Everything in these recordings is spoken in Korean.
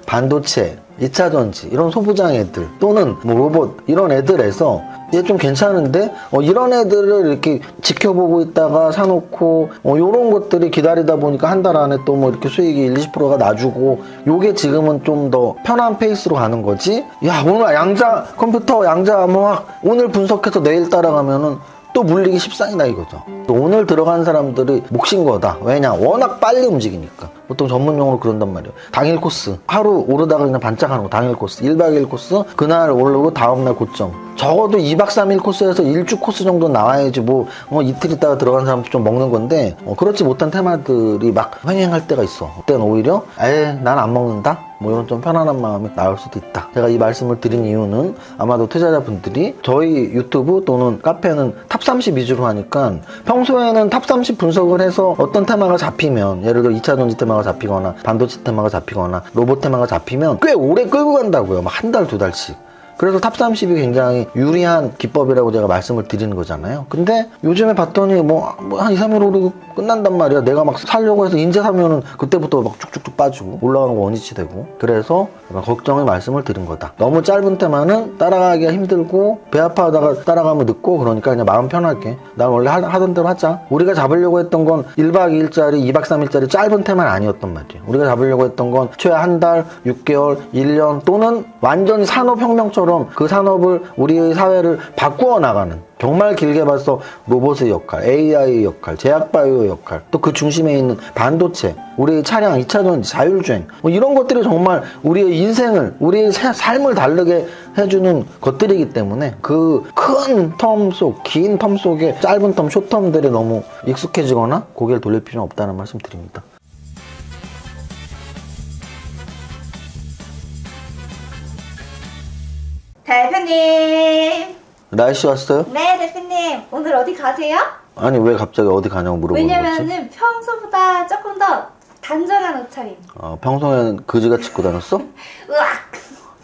반도체, 2차전지 이런 소부장 애들 또는 뭐 로봇 이런 애들에서 얘 좀 괜찮은데 이런 애들을 이렇게 지켜보고 있다가 사놓고 요런 것들이 기다리다 보니까 한 달 안에 또 뭐 이렇게 수익이 1, 20%가 나주고 요게 지금은 좀 더 편한 페이스로 가는 거지. 야, 오늘 컴퓨터 양자 암호학 오늘 분석해서 내일 따라가면은 또 물리기 십상이다 이거죠. 오늘 들어간 사람들이 몫인 거다. 왜냐? 워낙 빨리 움직이니까. 보통 전문용어로 그런단 말이에요. 당일 코스. 하루 오르다가 그냥 반짝하는 거. 당일 코스. 1박 2일 코스. 그날 오르고 다음날 고점. 적어도 2박 3일 코스에서 1주 코스 정도 나와야지 이틀 있다가 들어간 사람도 좀 먹는 건데 그렇지 못한 테마들이 막 횡행할 때가 있어. 그때는 오히려 난 안 먹는다? 이런 좀 편안한 마음이 나올 수도 있다. 제가 이 말씀을 드린 이유는 아마도 투자자분들이 저희 유튜브 또는 카페는 탑30 위주로 하니까 평소에는 탑30 분석을 해서 어떤 테마가 잡히면 예를 들어 2차전지 테마가 잡히거나 반도체 테마가 잡히거나 로봇 테마가 잡히면 꽤 오래 끌고 간다고요. 막 한 달, 두 달씩. 그래서 탑30이 굉장히 유리한 기법이라고 제가 말씀을 드리는 거잖아요. 근데 요즘에 봤더니 한 2, 3일 오르고 끝난단 말이야. 내가 막 살려고 해서 인제 사면은 그때부터 막 쭉쭉쭉 빠지고 올라가는 거 원위치 되고. 그래서 걱정의 말씀을 드린 거다. 너무 짧은 테마는 따라가기가 힘들고 배 아파하다가 따라가면 늦고 그러니까 그냥 마음 편하게 난 원래 하던 대로 하자. 우리가 잡으려고 했던 건 1박 2일짜리, 2박 3일짜리 짧은 테마는 아니었단 말이에요. 우리가 잡으려고 했던 건 최하 한 달, 6개월, 1년 또는 완전히 산업혁명처럼 그 산업을 우리의 사회를 바꾸어 나가는 정말 길게 봐서 로봇의 역할, AI의 역할, 제약바이오의 역할 또 그 중심에 있는 반도체, 우리의 차량, 2차전지, 자율주행 이런 것들이 정말 우리의 인생을, 우리의 삶을 다르게 해주는 것들이기 때문에 그 큰 텀 속, 긴 텀 속에 짧은 텀, 숏텀들이 너무 익숙해지거나 고개를 돌릴 필요는 없다는 말씀 드립니다. 대표님. 날씨 왔어요? 네, 대표님. 오늘 어디 가세요? 아니 왜 갑자기 어디 가냐고 물어보는 거지? 왜냐면은 평소보다 조금 더 단정한 옷차림. 평소엔 그지같이 입고 다녔어? 으악!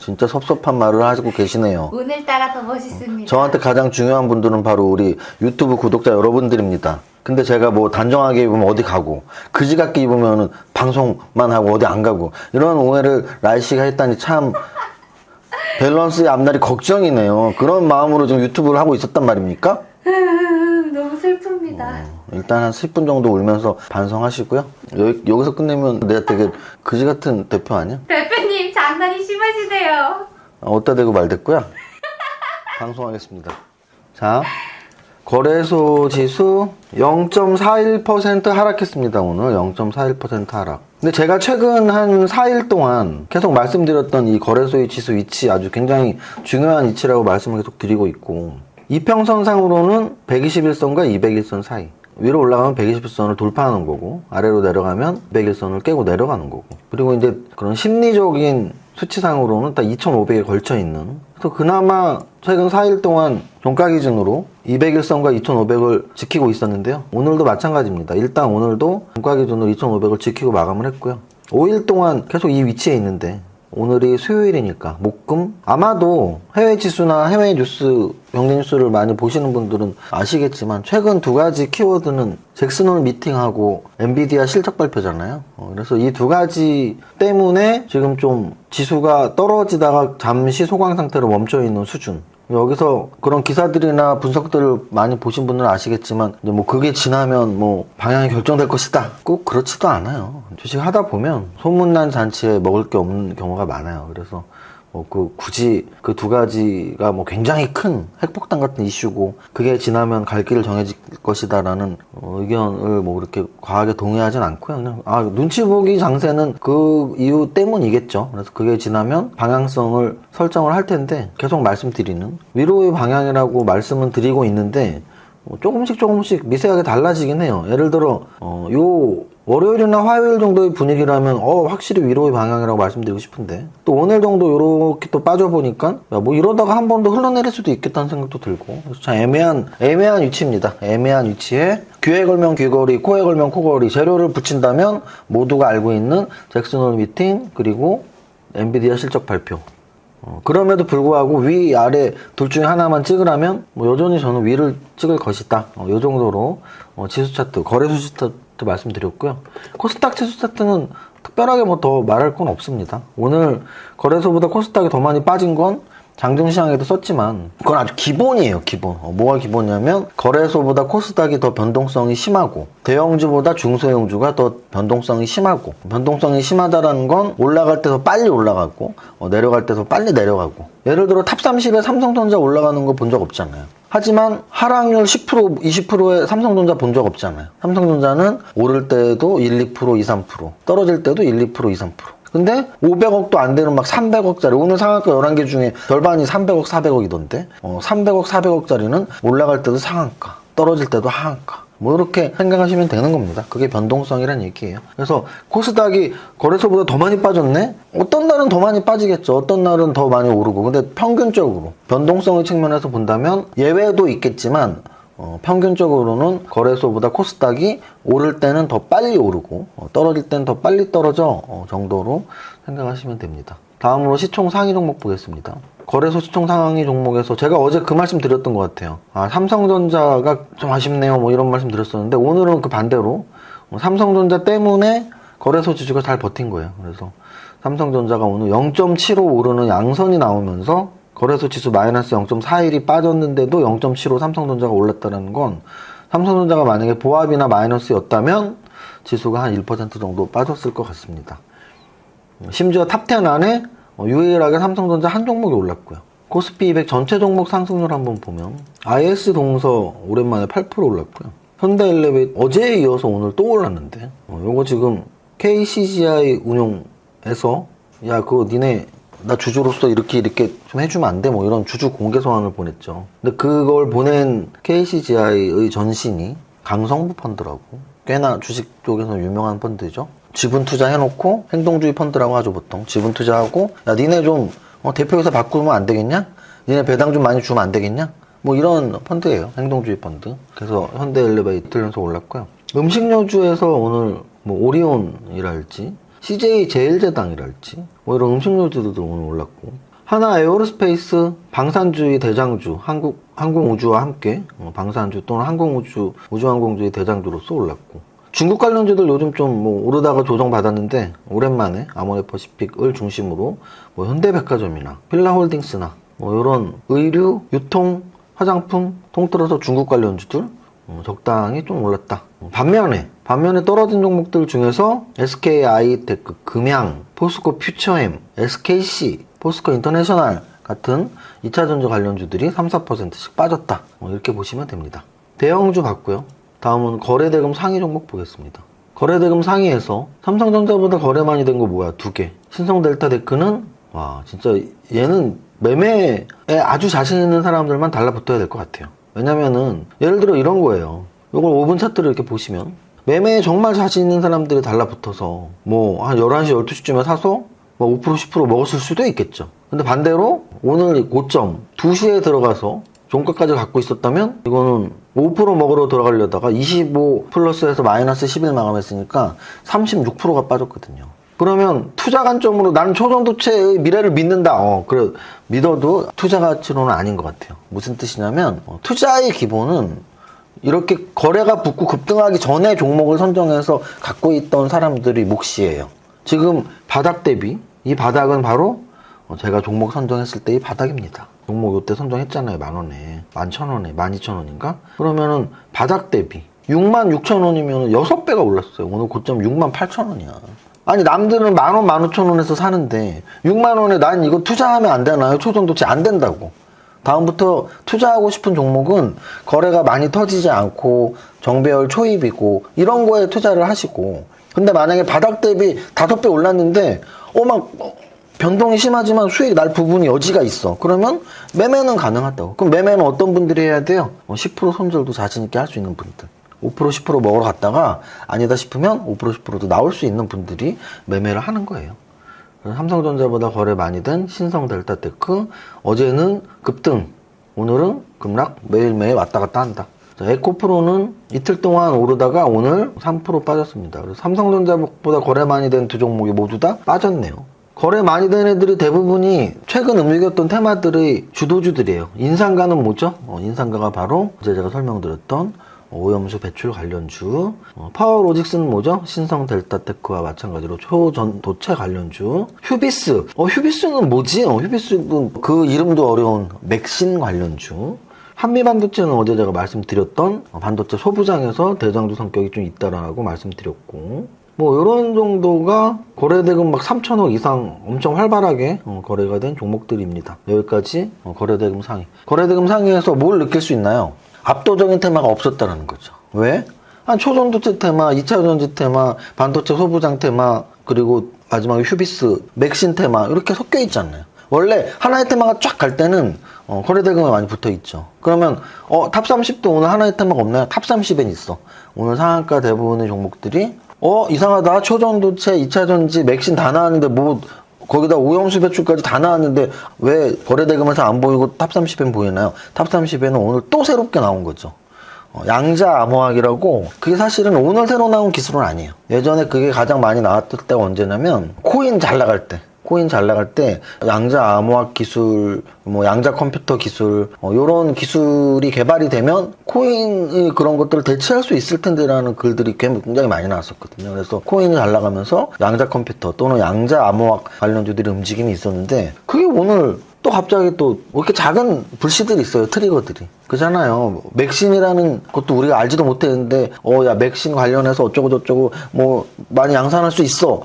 진짜 섭섭한 말을 하시고 계시네요. 오늘따라 더 멋있습니다. 저한테 가장 중요한 분들은 바로 우리 유튜브 구독자 여러분들입니다. 근데 제가 단정하게 입으면 어디 가고 그지 같게 입으면 방송만 하고 어디 안 가고 이런 오해를 라이씨가 했다니 참 밸런스의 앞날이 걱정이네요. 그런 마음으로 지금 유튜브를 하고 있었단 말입니까? 너무 슬픕니다. 일단 한 10분 정도 울면서 반성하시고요. 여기서 끝내면 내가 되게 그지 같은 대표 아니야? 대표님 장난이 심하시네요. 어디다 대고 말됐고요. 방송하겠습니다. 자, 거래소 지수 0.41% 하락했습니다. 오늘 0.41% 하락. 근데 제가 최근 한 4일 동안 계속 말씀드렸던 이 거래소의 지수 위치 아주 굉장히 중요한 위치라고 말씀을 계속 드리고 있고 이평선상으로는 121선과 201선 사이 위로 올라가면 120선을 돌파하는 거고 아래로 내려가면 201선을 깨고 내려가는 거고 그리고 이제 그런 심리적인 수치상으로는 딱 2,500에 걸쳐 있는 그래서 그나마 최근 4일 동안 종가 기준으로 201선과 2,500을 지키고 있었는데요. 오늘도 마찬가지입니다. 일단 오늘도 종가 기준으로 2,500을 지키고 마감을 했고요. 5일 동안 계속 이 위치에 있는데 오늘이 수요일이니까 목금 아마도 해외 지수나 해외 뉴스 경제 뉴스를 많이 보시는 분들은 아시겠지만 최근 두 가지 키워드는 잭슨홀 미팅하고 엔비디아 실적 발표잖아요. 그래서 이 두 가지 때문에 지금 좀 지수가 떨어지다가 잠시 소강 상태로 멈춰 있는 수준. 여기서 그런 기사들이나 분석들을 많이 보신 분들은 아시겠지만 이제 그게 지나면 방향이 결정될 것이다. 꼭 그렇지도 않아요. 주식 하다 보면 소문난 잔치에 먹을 게 없는 경우가 많아요. 그래서 굳이 그 두 가지가 굉장히 큰 핵폭탄 같은 이슈고 그게 지나면 갈 길을 정해질 것이다라는 의견을 그렇게 과하게 동의하진 않고요. 그냥 눈치 보기 장세는 그 이유 때문이겠죠. 그래서 그게 지나면 방향성을 설정을 할 텐데 계속 말씀드리는 위로의 방향이라고 말씀은 드리고 있는데 조금씩 미세하게 달라지긴 해요. 예를 들어 요 월요일이나 화요일 정도의 분위기라면 확실히 위로의 방향이라고 말씀드리고 싶은데 또 오늘 정도 이렇게 또 빠져보니까 이러다가 한 번 더 흘러내릴 수도 있겠다는 생각도 들고 그래서 참 애매한 위치입니다. 애매한 위치에 귀에 걸면 귀걸이, 코에 걸면 코걸이 재료를 붙인다면 모두가 알고 있는 잭슨홀 미팅 그리고 엔비디아 실적 발표 그럼에도 불구하고 위, 아래 둘 중에 하나만 찍으라면 여전히 저는 위를 찍을 것이다. 이 정도로 지수 차트, 거래소 지수 차트 말씀드렸고요. 코스닥 지수 차트는 특별하게 뭐 더 말할 건 없습니다. 오늘 거래소보다 코스닥이 더 많이 빠진 건 장중시장에도 썼지만 그건 아주 기본이에요. 기본. 뭐가 기본이냐면 거래소보다 코스닥이 더 변동성이 심하고 대형주보다 중소형주가 더 변동성이 심하고, 변동성이 심하다라는 건 올라갈 때 더 빨리 올라가고 내려갈 때 더 빨리 내려가고. 예를 들어 탑30에 삼성전자 올라가는 거 본 적 없잖아요. 하지만 하락률 10% 20%의 삼성전자 본 적 없잖아요. 삼성전자는 오를 때도 1, 2%, 2, 3%, 떨어질 때도 1, 2%, 2, 3%. 근데 500억도 안 되는 막 300억짜리, 오늘 상한가 11개 중에 절반이 300억, 400억이던데 300억, 400억짜리는 올라갈 때도 상한가, 떨어질 때도 하한가. 뭐 이렇게 생각하시면 되는 겁니다. 그게 변동성이란 얘기예요. 그래서 코스닥이 거래소보다 더 많이 빠졌네? 어떤 날은 더 많이 빠지겠죠. 어떤 날은 더 많이 오르고. 근데 평균적으로 변동성의 측면에서 본다면 예외도 있겠지만 평균적으로는 거래소보다 코스닥이 오를 때는 더 빨리 오르고 떨어질 때는 더 빨리 떨어져 정도로 생각하시면 됩니다. 다음으로 시총 상위 종목 보겠습니다. 거래소 시총 상위 종목에서 제가 어제 그 말씀 드렸던 것 같아요. 삼성전자가 좀 아쉽네요. 뭐 이런 말씀 드렸었는데 오늘은 그 반대로 삼성전자 때문에 거래소 지수가 잘 버틴 거예요. 그래서 삼성전자가 오늘 0.75 오르는 양선이 나오면서 거래소 지수 마이너스 0.41이 빠졌는데도 0.75 삼성전자가 올랐다는 건 삼성전자가 만약에 보합이나 마이너스였다면 지수가 한 1% 정도 빠졌을 것 같습니다. 심지어 탑10 안에 유일하게 삼성전자 한 종목이 올랐고요. 코스피 200 전체 종목 상승률 한번 보면 IS 동서 오랜만에 8% 올랐고요. 현대엘리베이터 어제에 이어서 오늘 또 올랐는데 요거 지금 KCGI 운용에서 야 그거 니네 나 주주로서 이렇게 좀 해주면 안 돼? 뭐 이런 주주 공개 소환을 보냈죠. 근데 그걸 보낸 KCGI의 전신이 강성부 펀드라고, 꽤나 주식 쪽에서 유명한 펀드죠. 지분 투자해놓고 행동주의 펀드라고 하죠. 보통 지분 투자하고 야 니네 좀 대표이사 바꾸면 안 되겠냐? 니네 배당 좀 많이 주면 안 되겠냐? 뭐 이런 펀드예요. 행동주의 펀드. 그래서 현대엘리베이터 연속 올랐고요. 음식료주에서 오늘 뭐 오리온이랄지 CJ 제일제당이랄지 뭐 이런 음식료주들도 오늘 올랐고, 하나 에어로스페이스 방산주의 대장주, 항공우주와 함께 방산주 또는 우주항공주의 대장주로서 올랐고, 중국 관련주들 요즘 좀 뭐 오르다가 조정받았는데 오랜만에 아모레퍼시픽을 중심으로 뭐 현대백화점이나 필라홀딩스나 뭐 이런 의류, 유통, 화장품 통틀어서 중국 관련주들 적당히 좀 올랐다. 반면에 떨어진 종목들 중에서 SK하이테크, 금양, 포스코 퓨처엠, SKC, 포스코 인터내셔널 같은 2차전지 관련주들이 3, 4%씩 빠졌다. 이렇게 보시면 됩니다. 대형주 봤고요. 다음은 거래대금 상위 종목 보겠습니다. 거래대금 상위에서 삼성전자보다 거래 많이 된 거 뭐야? 2개. 신성델타테크는 와 진짜 얘는 매매에 아주 자신 있는 사람들만 달라붙어야 될 것 같아요. 왜냐면은 예를 들어 이런 거예요. 이걸 5분 차트를 이렇게 보시면 매매에 정말 자신 있는 사람들이 달라붙어서 뭐 한 11시 12시쯤에 사서 뭐 5% 10% 먹었을 수도 있겠죠. 근데 반대로 오늘 고점 2시에 들어가서 종가까지 갖고 있었다면 이거는 5% 먹으러 들어가려다가 25 플러스에서 마이너스 11 마감했으니까 36%가 빠졌거든요. 그러면 투자 관점으로 나는 초전도체의 미래를 믿는다. 그래 믿어도 투자 가치로는 아닌 것 같아요. 무슨 뜻이냐면 투자의 기본은 이렇게 거래가 붙고 급등하기 전에 종목을 선정해서 갖고 있던 사람들이 몫이에요. 지금 바닥 대비 이 바닥은 바로 제가 종목 선정했을 때의 바닥입니다. 종목 이때 선정했잖아요. 10,000원에 11,000원에 12,000원인가? 그러면은 바닥 대비 66,000원이면 6배가 올랐어요. 오늘 고점 68,000원이야. 아니 남들은 10,000원, 15,000원에서 사는데 6만원에 난 이거 투자하면 안 되나요? 초전도체 안 된다고. 다음부터 투자하고 싶은 종목은 거래가 많이 터지지 않고 정배열 초입이고 이런 거에 투자를 하시고, 근데 만약에 바닥 대비 5배 올랐는데 변동이 심하지만 수익 날 부분이 여지가 있어. 그러면 매매는 가능하다고. 그럼 매매는 어떤 분들이 해야 돼요? 10% 손절도 자신 있게 할 수 있는 분들. 5% 10% 먹으러 갔다가 아니다 싶으면 5% 10%도 나올 수 있는 분들이 매매를 하는 거예요. 삼성전자보다 거래 많이 된 신성델타테크 어제는 급등, 오늘은 급락, 매일매일 왔다 갔다 한다. 자, 에코프로는 이틀 동안 오르다가 오늘 3% 빠졌습니다. 그래서 삼성전자보다 거래 많이 된 두 종목이 모두 다 빠졌네요. 거래 많이 된 애들이 대부분이 최근 움직였던 테마들의 주도주들이에요. 인상가는 뭐죠? 인상가가 바로 어제 제가 설명드렸던 오염수 배출 관련주. 파워로직스는 뭐죠? 신성 델타테크와 마찬가지로 초전도체 관련주. 휴비스. 휴비스는 뭐지? 휴비스는 그 이름도 어려운 맥신 관련주. 한미반도체는 어제 제가 말씀드렸던 반도체 소부장에서 대장주 성격이 좀 있다라고 말씀드렸고, 뭐 이런 정도가 거래대금 막 3천억 이상 엄청 활발하게 거래가 된 종목들입니다. 여기까지 거래대금 상위. 거래대금 상위에서 뭘 느낄 수 있나요? 압도적인 테마가 없었다라는 거죠. 왜? 초전도체 테마, 2차전지 테마, 반도체 소부장 테마, 그리고 마지막에 휴비스, 맥신 테마 이렇게 섞여 있잖아요. 원래 하나의 테마가 쫙 갈 때는 거래대금이 많이 붙어 있죠. 그러면 탑 30도 오늘 하나의 테마가 없나요? 탑 30엔 있어. 오늘 상한가 대부분의 종목들이 이상하다. 초전도체, 2차전지, 맥신 다 나왔는데 뭐 거기다 오염수 배출까지 다 나왔는데 왜 거래대금에서 안 보이고 탑 30엔 보이나요? 탑 30에는 오늘 또 새롭게 나온 거죠. 양자 암호학이라고, 그게 사실은 오늘 새로 나온 기술은 아니에요. 예전에 그게 가장 많이 나왔을 때가 언제냐면 코인 잘 나갈 때 양자 암호학 기술, 뭐 양자 컴퓨터 기술, 요런 기술이 개발이 되면 코인이 그런 것들을 대체할 수 있을 텐데라는 글들이 굉장히 많이 나왔었거든요. 그래서 코인이 잘 나가면서 양자 컴퓨터 또는 양자 암호학 관련주들의 움직임이 있었는데, 그게 오늘 또 갑자기 또 이렇게 작은 불씨들이 있어요. 트리거들이. 그잖아요. 맥신이라는 것도 우리가 알지도 못했는데 야 맥신 관련해서 어쩌고저쩌고 뭐 많이 양산할 수 있어.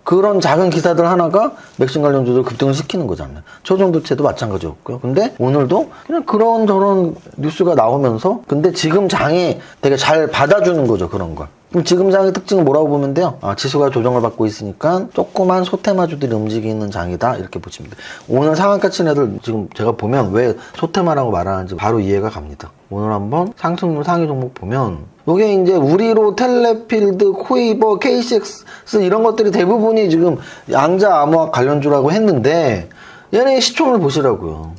그런 작은 기사들 하나가 맥신 관련주들 급등을 시키는 거잖아요. 초전도체도 마찬가지였고요. 근데 오늘도 그냥 그런 저런 뉴스가 나오면서, 근데 지금 장이 되게 잘 받아주는 거죠. 그런 걸. 그럼 지금 장의 특징은 뭐라고 보면 돼요? 지수가 조정을 받고 있으니까 조그만 소테마주들이 움직이는 장이다, 이렇게 보시면 돼요. 오늘 상한가 친 애들 지금 제가 보면 왜 소테마라고 말하는지 바로 이해가 갑니다. 오늘 한번 상승률 상위 종목 보면, 요게 이제 우리로, 텔레필드, 코이버, KCX 이런 것들이 대부분이 지금 양자 암호학 관련주라고 했는데, 얘네 시총을 보시라고요.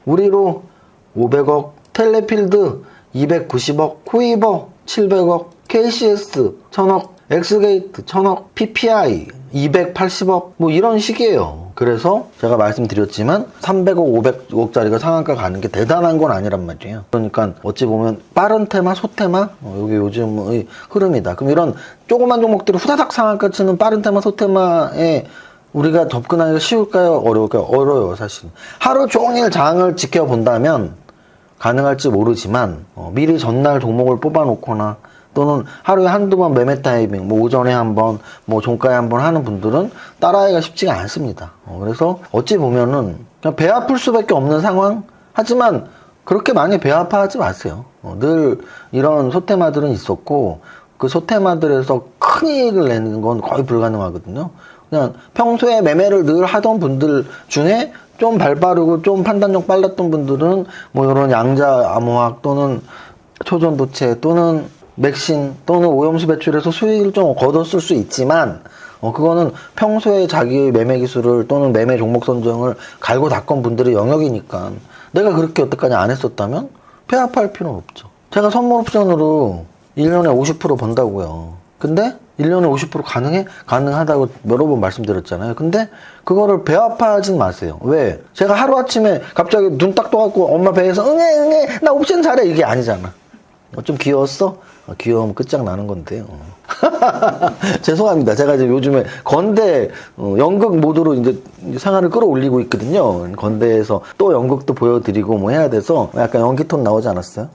우리로 500억, 텔레필드 290억, 코이버 700억, KCS 1000억, 엑스게이트 1000억, PPI 280억, 뭐 이런 식이에요. 그래서 제가 말씀드렸지만 300억, 500억짜리가 상한가 가는 게 대단한 건 아니란 말이에요. 그러니까 어찌 보면 빠른 테마, 소테마, 이게 요즘의 흐름이다. 그럼 이런 조그만 종목들이 후다닥 상한가 치는 빠른 테마, 소테마에 우리가 접근하기가 쉬울까요? 어려울까요? 어려워요, 사실. 하루 종일 장을 지켜본다면 가능할지 모르지만, 미리 전날 종목을 뽑아놓거나 또는 하루에 한두 번 매매 타이밍, 뭐 오전에 한 번, 뭐 종가에 한 번 하는 분들은 따라하기가 쉽지가 않습니다. 그래서 어찌 보면은 그냥 배 아플 수밖에 없는 상황? 하지만 그렇게 많이 배 아파하지 마세요. 늘 이런 소테마들은 있었고, 그 소테마들에서 큰 이익을 내는 건 거의 불가능하거든요. 그냥 평소에 매매를 늘 하던 분들 중에 좀 발빠르고 좀 판단력 빨랐던 분들은 뭐 이런 양자 암호학 또는 초전도체 또는 맥신 또는 오염수 배출에서 수익을 좀 거뒀을 수 있지만, 그거는 평소에 자기의 매매 기술을 또는 매매 종목 선정을 갈고 닦은 분들의 영역이니까 내가 그렇게 여태까지 안 했었다면 배 아파할 필요는 없죠. 제가 선물 옵션으로 1년에 50% 번다고요. 근데 1년에 50% 가능해? 가능하다고 여러 번 말씀드렸잖아요. 근데 그거를 배 아파하진 마세요. 왜? 제가 하루아침에 갑자기 눈 딱 떠갖고 엄마 배에서 응애 나 옵션 잘해, 이게 아니잖아. 좀 귀여웠어? 귀여우면 끝장나는 건데요. 죄송합니다. 제가 이제 요즘에 건대 연극 모드로 이제 생활을 끌어올리고 있거든요. 건대에서 또 연극도 보여드리고 뭐 해야 돼서 약간 연기톤 나오지 않았어요?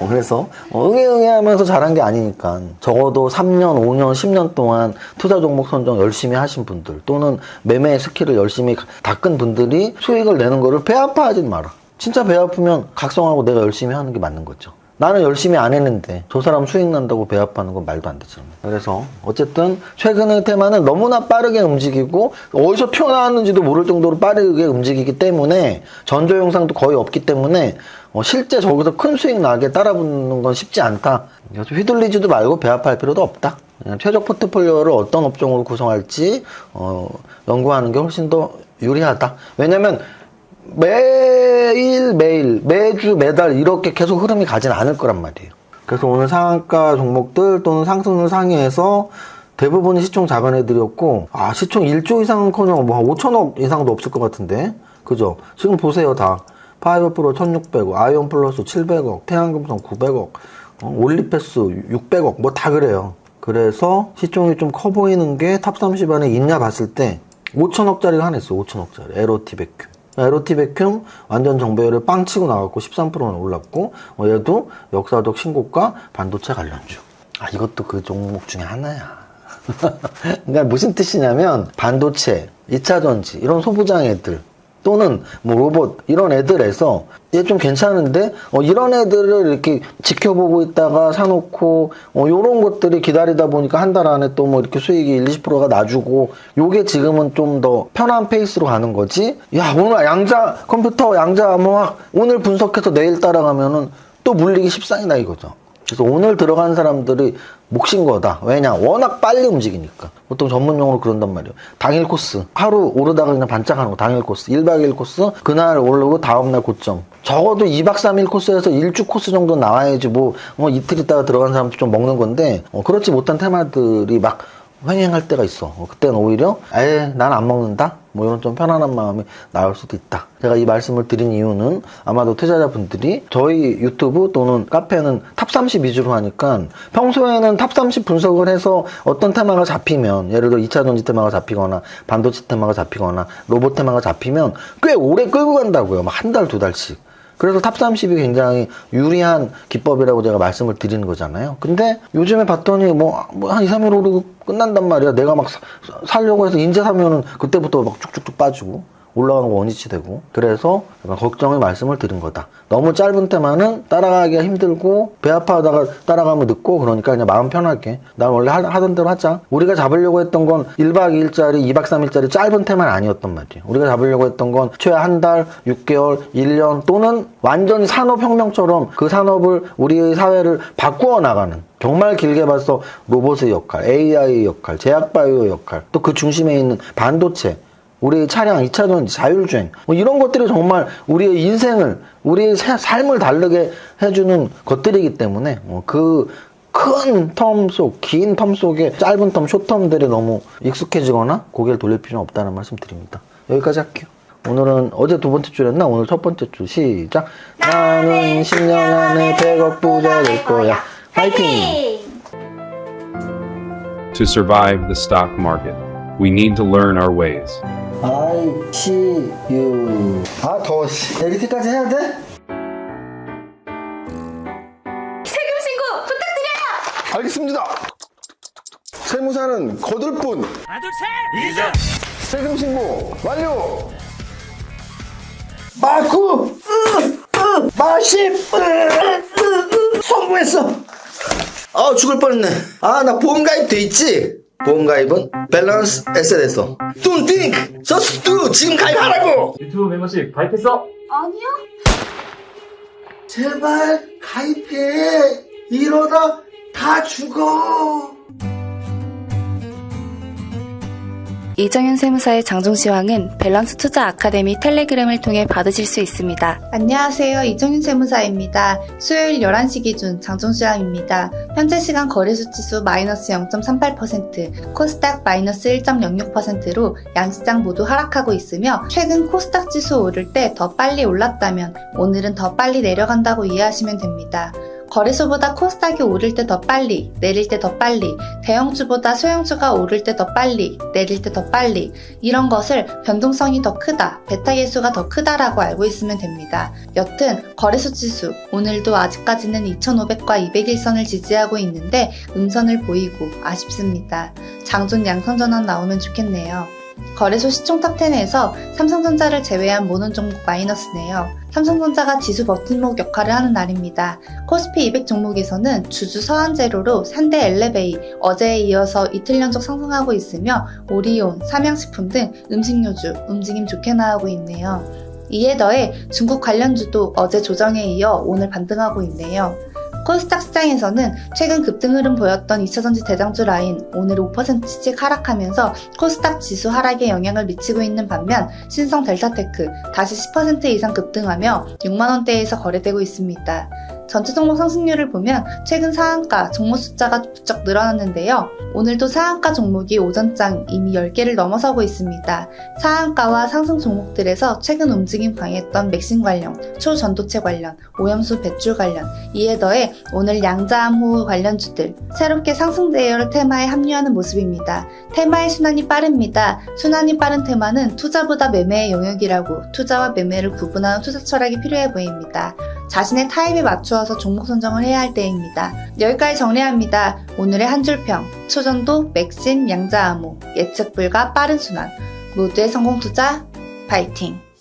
그래서 응애 하면서 잘한 게 아니니까, 적어도 3년, 5년, 10년 동안 투자 종목 선정 열심히 하신 분들 또는 매매 스킬을 열심히 닦은 분들이 수익을 내는 거를 배 아파하지 마라. 진짜 배 아프면 각성하고 내가 열심히 하는 게 맞는 거죠. 나는 열심히 안 했는데 저 사람 수익 난다고 배 아파하는 건 말도 안 되잖아요. 그래서 어쨌든 최근의 테마는 너무나 빠르게 움직이고 어디서 튀어나왔는지도 모를 정도로 빠르게 움직이기 때문에, 전조 영상도 거의 없기 때문에 실제 저기서 큰 수익 나게 따라붙는 건 쉽지 않다. 그래서 휘둘리지도 말고 배 아파할 필요도 없다. 그냥 최적 포트폴리오를 어떤 업종으로 구성할지 연구하는 게 훨씬 더 유리하다. 왜냐면 매일, 매주, 매달 이렇게 계속 흐름이 가진 않을 거란 말이에요. 그래서 오늘 상한가 종목들 또는 상승률 상위에서 대부분이 시총 작은 애들이었고, 시총 1조 이상은커녕 뭐 한 5천억 이상도 없을 것 같은데, 그죠? 지금 보세요. 다 파이버 프로 1600억, 아이온 플러스 700억, 태양금성 900억, 올리패스 600억 뭐 다 그래요. 그래서 시총이 좀 커 보이는 게 탑30 안에 있냐 봤을 때 5천억짜리가 하나 있어. 5천억짜리 LOT 베큐. LOT 베큐 완전 정배열을 빵 치고 나갔고 13%나 올랐고 얘도 역사적 신고가 반도체 관련주. 이것도 그 종목 중에 하나야. 그러니까 무슨 뜻이냐면 반도체, 2차전지 이런 소부장 애들 또는 뭐 로봇 이런 애들에서 얘 좀 괜찮은데 이런 애들을 이렇게 지켜보고 있다가 사놓고 요런 것들이 기다리다 보니까 한 달 안에 또 뭐 이렇게 수익이 1, 20%가 나주고 요게 지금은 좀 더 편한 페이스로 가는 거지. 야 오늘 양자 컴퓨터 양자 뭐 오늘 분석해서 내일 따라가면은 또 물리기 십상이다 이거죠. 그래서 오늘 들어간 사람들이 몫인 거다. 왜냐? 워낙 빨리 움직이니까. 보통 전문용어로 그런단 말이에요. 당일 코스. 하루 오르다가 그냥 반짝하는 거. 당일 코스. 1박 2일 코스. 그날 오르고 다음날 고점. 적어도 2박 3일 코스에서 일주 코스 정도 나와야지 뭐 이틀 있다가 들어간 사람도 좀 먹는 건데 그렇지 못한 테마들이 막 횡행할 때가 있어. 그때는 오히려 난 안 먹는다? 뭐 이런 좀 편안한 마음이 나올 수도 있다. 제가 이 말씀을 드린 이유는 아마도 투자자분들이 저희 유튜브 또는 카페는 탑30 위주로 하니까 평소에는 탑30 분석을 해서 어떤 테마가 잡히면 예를 들어 2차전지 테마가 잡히거나 반도체 테마가 잡히거나 로봇 테마가 잡히면 꽤 오래 끌고 간다고요. 막 한 달, 두 달씩. 그래서 탑30이 굉장히 유리한 기법이라고 제가 말씀을 드리는 거잖아요. 근데 요즘에 봤더니 뭐 한 2, 3일 오르고 끝난단 말이야. 내가 막 살려고 해서 인제 사면은 그때부터 막 쭉쭉쭉 빠지고 올라가는 거 원위치 되고. 그래서 약간 걱정의 말씀을 드린 거다. 너무 짧은 테마는 따라가기가 힘들고 배 아파하다가 따라가면 늦고 그러니까 그냥 마음 편하게 난 원래 하던 대로 하자. 우리가 잡으려고 했던 건 1박 2일짜리 2박 3일짜리 짧은 테마는 아니었단 말이에요. 우리가 잡으려고 했던 건 최하 한 달, 6개월, 1년 또는 완전히 산업혁명처럼 그 산업을 우리의 사회를 바꾸어 나가는 정말 길게 봐서 로봇의 역할, AI의 역할, 제약바이오의 역할 또 그 중심에 있는 반도체 우리의 차량, 2차전지, 자율주행 이런 것들이 정말 우리의 인생을 우리의 삶을 다르게 해주는 것들이기 때문에 그 큰 텀 속, 긴 텀 속에 짧은 텀, 숏텀들이 너무 익숙해지거나 고개를 돌릴 필요는 없다는 말씀 드립니다. 여기까지 할게요. 오늘은 어제 두 번째 줄이었나? 오늘 첫 번째 줄 시작. 나는 10년 안에 100억 부자 될 거야. 화이팅! To survive the stock market, we need to learn our ways. I see you. 더워. 여기까지 해야 돼? 세금 신고 부탁드려요. 알겠습니다. 세무사는 거들 뿐. 하나 둘 셋! 세금 신고 완료. 마쿠 마십 성공했어. 죽을 뻔했네. 나 보험가입 돼 있지? 보험가입은 밸런스 에셋에서 Don't think, just do. 지금 가입하라고. 유튜브 멤버십 가입했어? 아니요. 제발 가입해. 이러다 다 죽어. 이정윤 세무사의 장종시황은 밸런스 투자 아카데미 텔레그램을 통해 받으실 수 있습니다. 안녕하세요. 이정윤 세무사입니다. 수요일 11시 기준 장종시황입니다. 현재 시간 거래소 지수 마이너스 0.38%, 코스닥 마이너스 1.06%로 양시장 모두 하락하고 있으며 최근 코스닥 지수 오를 때 더 빨리 올랐다면 오늘은 더 빨리 내려간다고 이해하시면 됩니다. 거래소보다 코스닥이 오를 때 더 빨리, 내릴 때 더 빨리, 대형주보다 소형주가 오를 때 더 빨리, 내릴 때 더 빨리 이런 것을 변동성이 더 크다, 베타 예수가 더 크다라고 알고 있으면 됩니다. 여튼 거래소 지수 오늘도 아직까지는 2500과 201선을 지지하고 있는데 음선을 보이고 아쉽습니다. 장중 양선 전환 나오면 좋겠네요. 거래소 시총 탑10에서 삼성전자를 제외한 모든 종목 마이너스네요. 삼성전자가 지수 버팀목 역할을 하는 날입니다. 코스피 200 종목에서는 주주 서한제로로 산대 엘레베이 어제에 이어서 이틀 연속 상승하고 있으며 오리온, 삼양식품 등 음식료주 움직임 좋게 나오고 있네요. 이에 더해 중국 관련주도 어제 조정에 이어 오늘 반등하고 있네요. 코스닥 시장에서는 최근 급등 흐름 보였던 2차전지 대장주 라인 오늘 5%씩 하락하면서 코스닥 지수 하락에 영향을 미치고 있는 반면 신성 델타테크 다시 10% 이상 급등하며 6만원대에서 거래되고 있습니다. 전체 종목 상승률을 보면 최근 상한가 종목 숫자가 부쩍 늘어났는데요. 오늘도 상한가 종목이 오전장 이미 10개를 넘어서고 있습니다. 상한가와 상승 종목들에서 최근 움직임 강했던 맥신 관련, 초전도체 관련, 오염수 배출 관련, 이에 더해 오늘 양자암호 관련주들 새롭게 상승 대열 테마에 합류하는 모습입니다. 테마의 순환이 빠릅니다. 순환이 빠른 테마는 투자보다 매매의 영역이라고 투자와 매매를 구분하는 투자 철학이 필요해 보입니다. 자신의 타입에 맞추어서 종목 선정을 해야 할 때입니다. 여기까지 정리합니다. 오늘의 한 줄평, 초전도, 맥신, 양자암호, 예측 불가, 빠른 순환, 모두의 성공 투자, 파이팅!